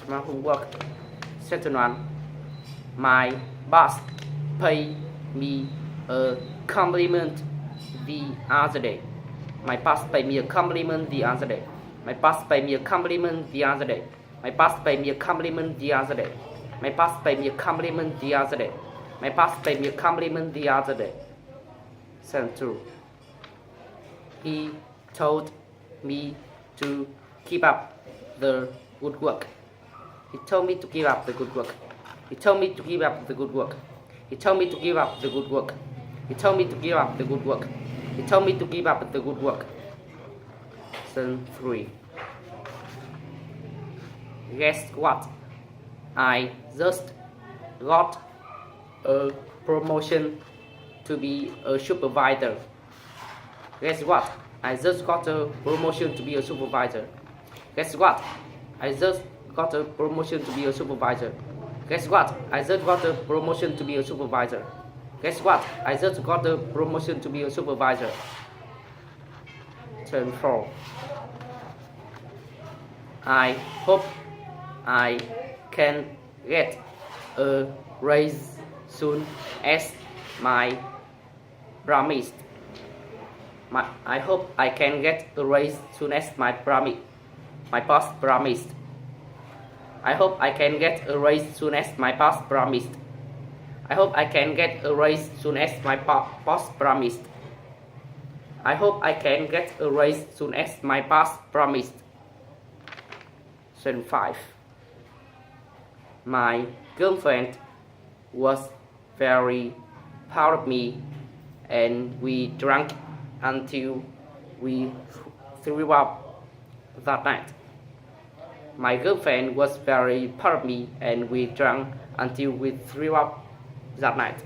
my homework. Second one, my boss paid me a compliment the other day. My boss paid me a compliment the other day. My boss paid me a compliment the other day. My boss paid me a compliment the other day. My boss paid me a compliment the other day. My boss paid me a compliment the other day. Second two. He told me to keep up the good work. He told me to give up the good work. He told me to give up the good work. He told me to give up the good work. He told me to give up the good work. He told me to give up the good work. Lesson 3. Guess what? I just got a promotion to be a supervisor. Guess what? I just got a promotion to be a supervisor. Guess what? I just got a promotion to be a supervisor. Guess what? I just got a promotion to be a supervisor. Guess what? I just got a promotion to be a supervisor. Turn 4. I hope I can get a raise soon as my promised. I hope I can get a raise soon as my boss promised. I hope I can get a raise soon as my boss promised. I hope I can get a raise soon as my boss promised. I hope I can get a raise soon as my boss promised. Lesson 5. My girlfriend was very proud of me, and we drank until we threw up that night. My girlfriend was very proud of me, and we drank until we threw up that night.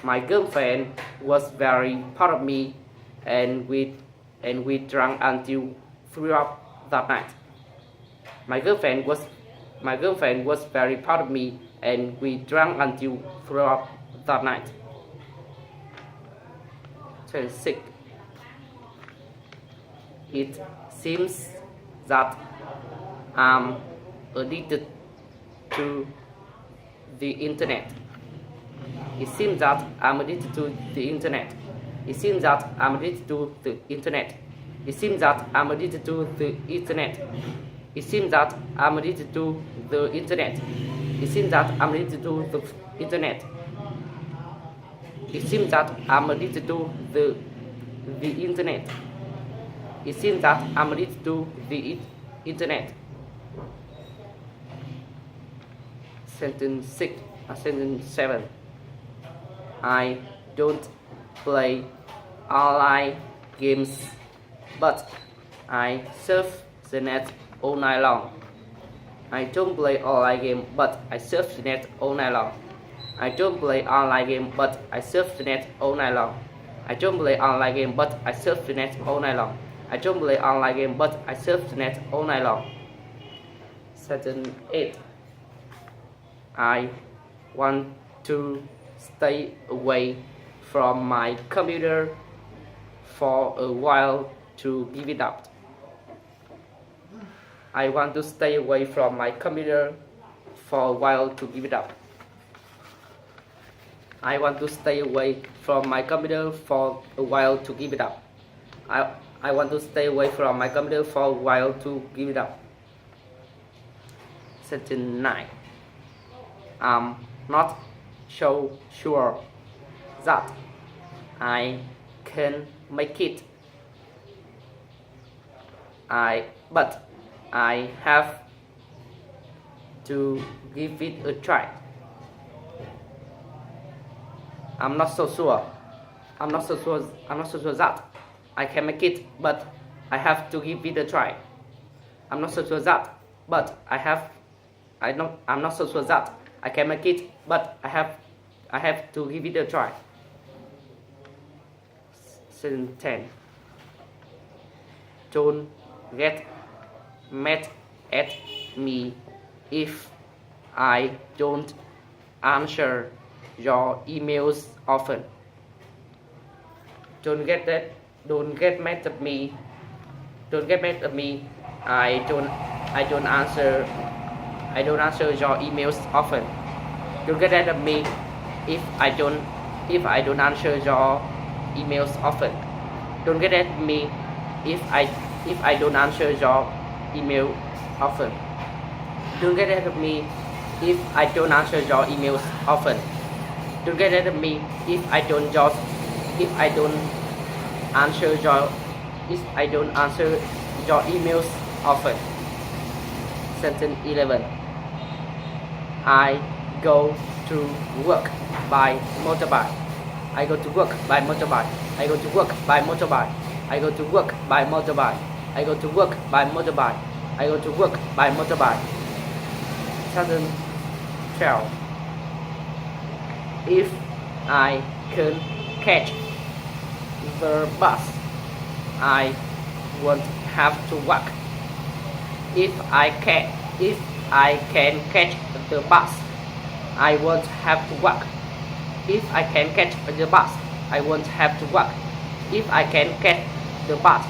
My girlfriend was very proud of me, and we drank until threw up that night. My girlfriend was very proud of me, and we drank until threw up that night. 26. It seems that I'm addicted to the internet. It seems that I'm addicted to the internet. It seems that I'm addicted to the internet. It seems that I'm addicted to the internet. It seems that I'm addicted to the internet. It seems that I'm addicted to the internet. It seems that I'm addicted to the internet. It seems that I'm addicted to the internet. Sentence 7. I don't play online games, but I surf the net all night long. I don't play online game, but I surf the net all night long. I don't play online game, but I surf the net all night long. I don't play online game, but I surf the net all night long. I don't play online game, but I surf the net all night long. Sentence 8. I want to stay away from my computer for a while to give it up. I want to stay away from my computer for a while to give it up. I want to stay away from my computer for a while to give it up. I want to stay away from my computer for a while to give it up. Sentence 9. I'm not so sure that I can make it. But I have to give it a try. I'm not so sure that I can make it, but I have to give it a try. I'm not so sure that, but I'm not so sure that I can make it, but I have to give it a try. Sentence 10. Don't get mad at me if I don't answer your emails often. Don't get mad at me. I don't answer I don't answer your emails often. Don't get at me if I don't answer your emails often. Don't get at me if I don't answer your email often. Don't get at me if I don't answer your emails often. Don't get at me if I don't answer your emails often. Sentence 11. I go to work by motorbike. I go to work by motorbike. I go to work by motorbike. I go to work by motorbike. I go to work by motorbike. I go to work by motorbike. Sentence 12. If I can catch the bus, I won't have to walk. If I can catch the bus, I won't have to walk. If I can catch the bus, I won't have to walk. If I can catch the bus,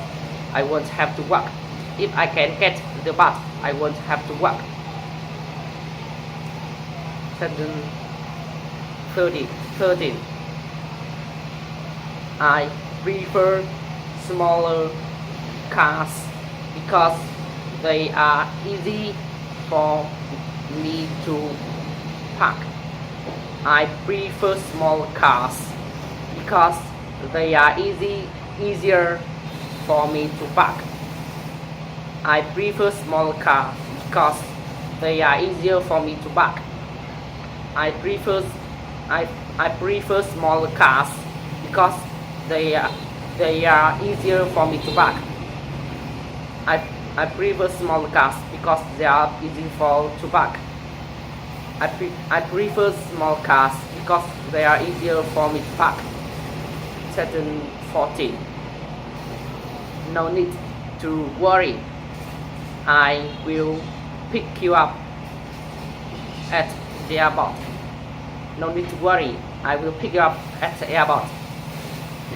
I won't have to walk. If I can catch the bus, I won't have to walk. Sentence 13. I prefer smaller cars because they are easy for me to park. I prefer small cars because they are easier for me to park. I prefer small cars because they are easier for me to park. I prefer small cars because they are easier for me to park. I prefer small cars because they are easy to park. I prefer small cars because they are easier for me to park. Sentence 14. No need to worry. I will pick you up at the airport. No need to worry. I will pick you up at the airport.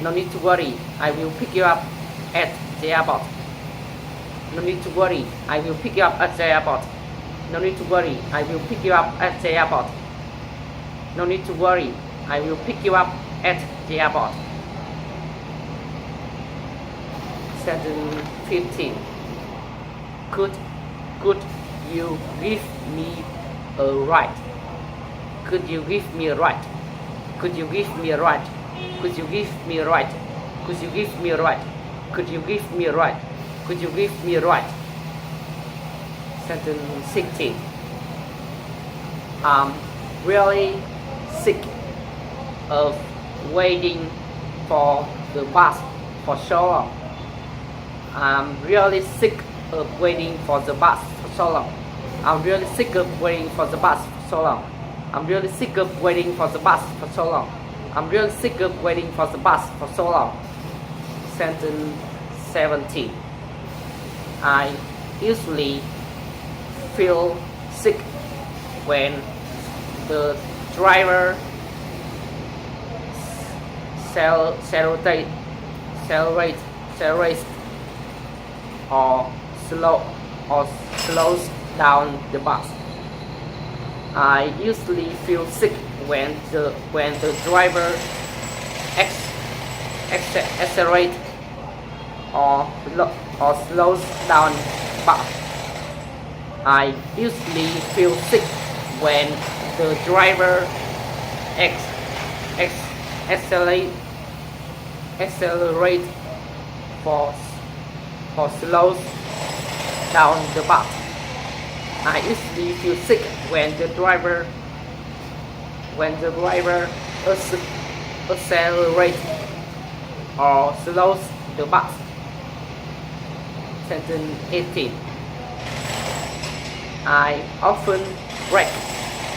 No need to worry. I will pick you up at the airport. No need to worry. I will pick you up at the airport. No need to worry. I will pick you up at the airport. No need to worry. I will pick you up at the airport. Sentence 15. Could you give me a ride? Could you give me a ride? Could you give me a ride? Could you give me a ride? Could you give me a ride? Could you give me a ride? Could you give me a ride? Sentence 16. I'm really sick of waiting for the bus for so long. I'm really sick of waiting for the bus for so long. I'm really sick of waiting for the bus for so long. I'm really sick of waiting for the bus for so long. I'm really sick of waiting for the bus for so long. Sentence 17. I usually feel sick when the driver accelerates or slows down the bus. I usually feel sick when the driver accelerates or slows down the bus. I usually feel sick when the driver accelerates or slows down the bus. I usually feel sick when the driver accelerates or slows the bus. Sentence 18. I often break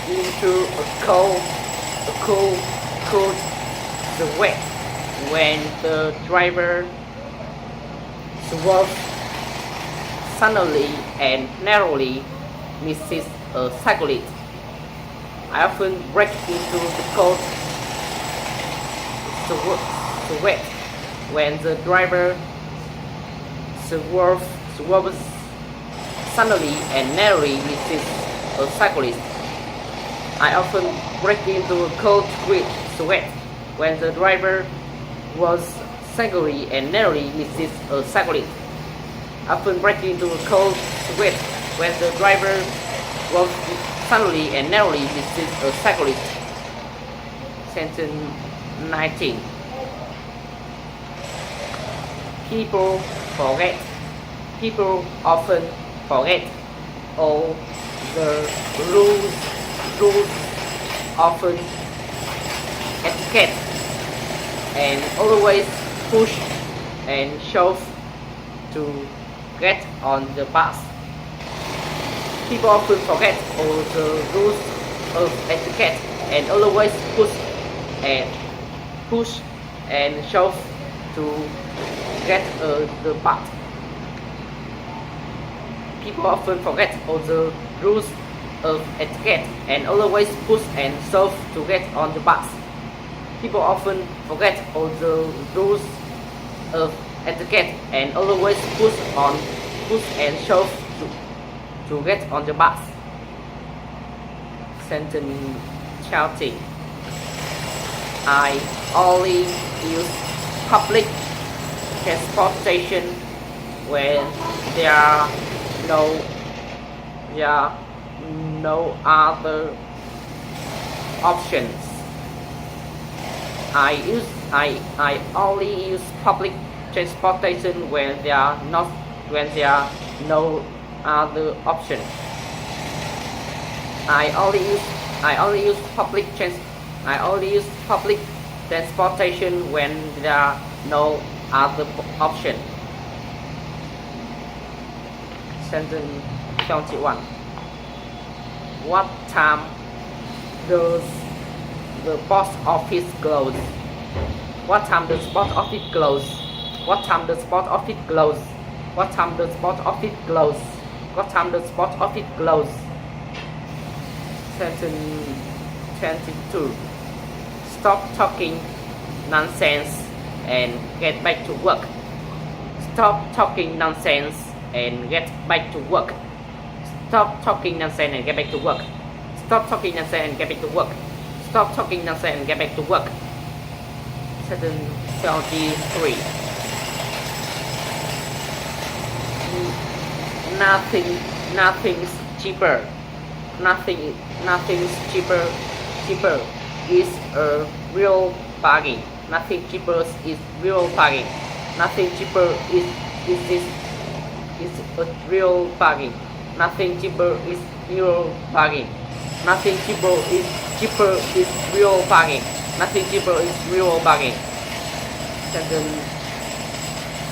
into a cold sweat when the driver swerves suddenly and narrowly misses a cyclist. I often break into the cold sweat when the driver swerves suddenly and narrowly misses a a cyclist. I often break into a cold sweat when the driver was suddenly and narrowly misses a cyclist. I often break into a cold sweat when the driver was suddenly and narrowly misses a cyclist. Sentence 19. People forget. People often forget all the rules often etiquette and always push and shove to get on the bus. People often forget all the rules of etiquette and always push and shove to get the bus. People often forget all the rules of etiquette and always push and shove to get on the bus. People often forget all the rules of etiquette and always push and shove to get on the bus. Sentence 20. I only use public transportation when there are no other options. I only use public transportation when there are no other options. I only use public transportation when there are no other option. Sentence 21. What time does the post office close? What time does post office close? What time does post office close? What time does post office close? What time does post office close? Sentence 22. Stop talking nonsense and get back to work. Stop talking nonsense and get back to work. Stop talking nonsense and get back to work. Stop talking nonsense and get back to work. Stop talking nonsense and get back to work. Sentence 23. Nothing's cheaper. Nothing's cheaper is a real bargain. Nothing cheaper is real bargain. Nothing cheaper is a real bargain. Nothing cheaper is real bargain. Nothing cheaper is real bargain. Nothing cheaper is real bargain. Sentence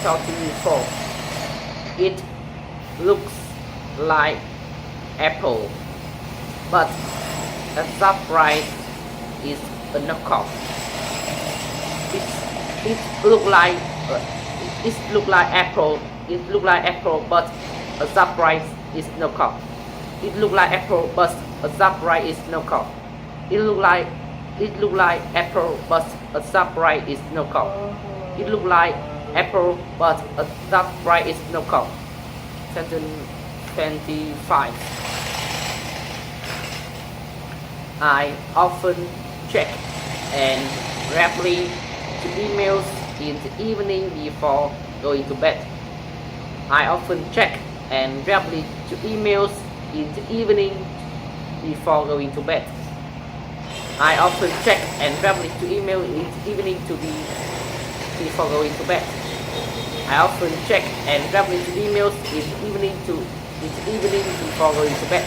34. It looks like apple, but a surprise is a knockoff. It look like apple. It look like apple, but a surprise is knockoff. It look like apple, but a surprise is knockoff. It look like apple, but a surprise is knockoff. It look like apple, but a surprise is knockoff. Sentence 25. I often check and reply to emails in the evening before going to bed. I often check and reply to emails in the evening before going to bed. I often check and reply to email in the evening before going to bed. I often check and reply to emails in the evening before going to bed.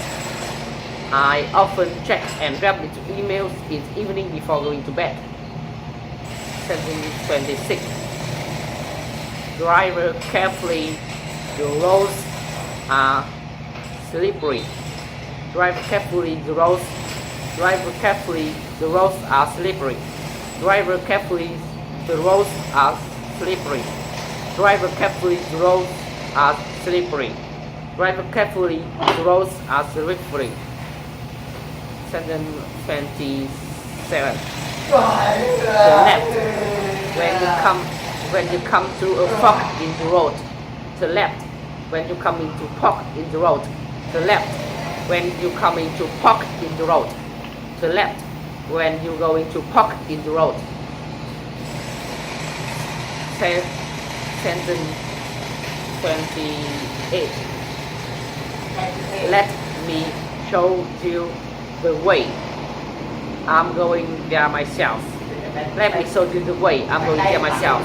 I often check and reply to emails in the evening before going to bed. Sentence 26. Drive carefully, the roads are slippery. Drive carefully, the roads are slippery. Drive carefully, the roads are slippery. Drive carefully, the roads are slippery. Drive carefully, the roads are slippery. Sentence 27. The left. When you come to a fork in the road. The left. When you come into fork in the road. The left. when you coming to park in the road. The left when you going to park in the road. Sentence 28. Let me show you the way. I'm going there myself. Let me show you the way. I'm going there myself.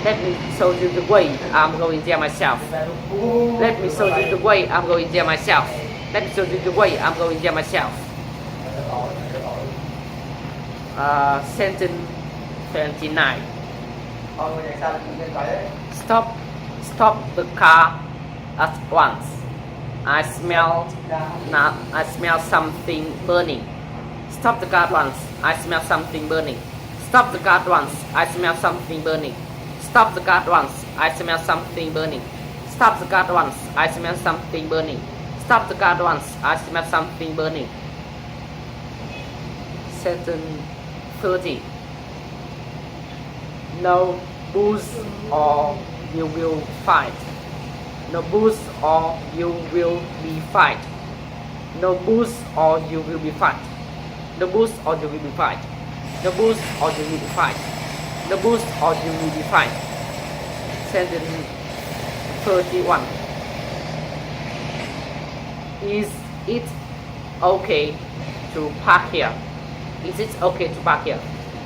Let me show you the way. I'm going there myself. Let me show you the way. I'm going there myself. Let me show you the way. I'm going there myself. Sentence 29. Stop the car at once. I smell something burning. Stop the car at once. I smell something burning. Stop the car at once. I smell something burning. Stop the car at once. I smell something burning. Stop the car at once. I smell something burning. Stop the car at once. I smell something burning. Sentence 30. No booze or you will fight. No booze or you will be fight. No booze or you will be fight. No booze or you will be fight. No booze or you will be fight. No booze or you will be fight. Sentence 31. Is it okay to park here? Is it okay to park here?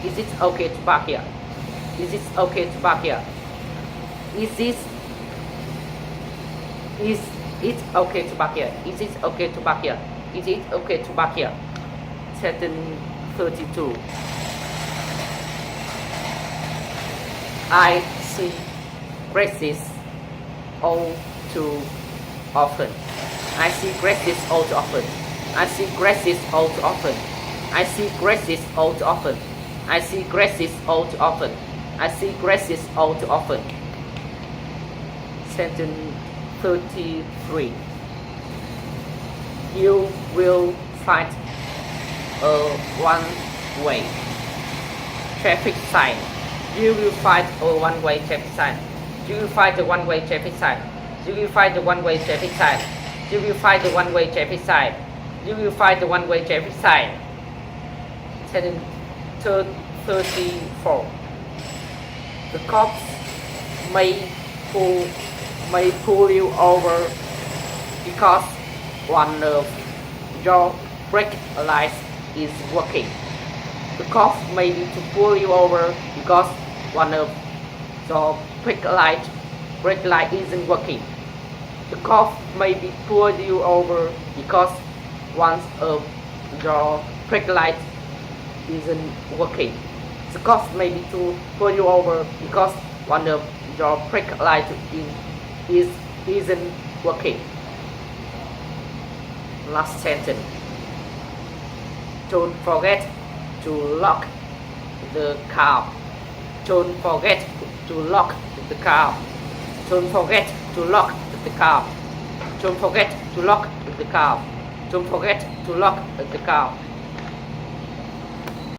Is it okay to park here? Is it okay to park here? Is it okay to park here? Is it okay to park here? Is it okay to park here? Sentence 32. I see grasses all too often. I see grasses all too often. I see grasses all too often. I see grasses all too often. I see grasses all too often. I see grasses all too often. Sentence 33. You will find a one-way traffic sign. You will find a one-way traffic sign. You will find a one-way traffic sign. You will find a one-way traffic sign. You will find a one-way traffic sign. You will find a one-way traffic sign. Sentence 34. The cops may pull you over because one of your brake lights is working. The cops may be to pull you over because one of your brake light isn't working. The cops may be pull you over because one of your brake light isn't working. The cops may be to pull you over because one of your brake light isn't working. Last sentence. Don't forget to lock the car. Don't forget to lock the car. Don't forget to lock the car. Don't forget to lock the car. Don't forget to lock the car.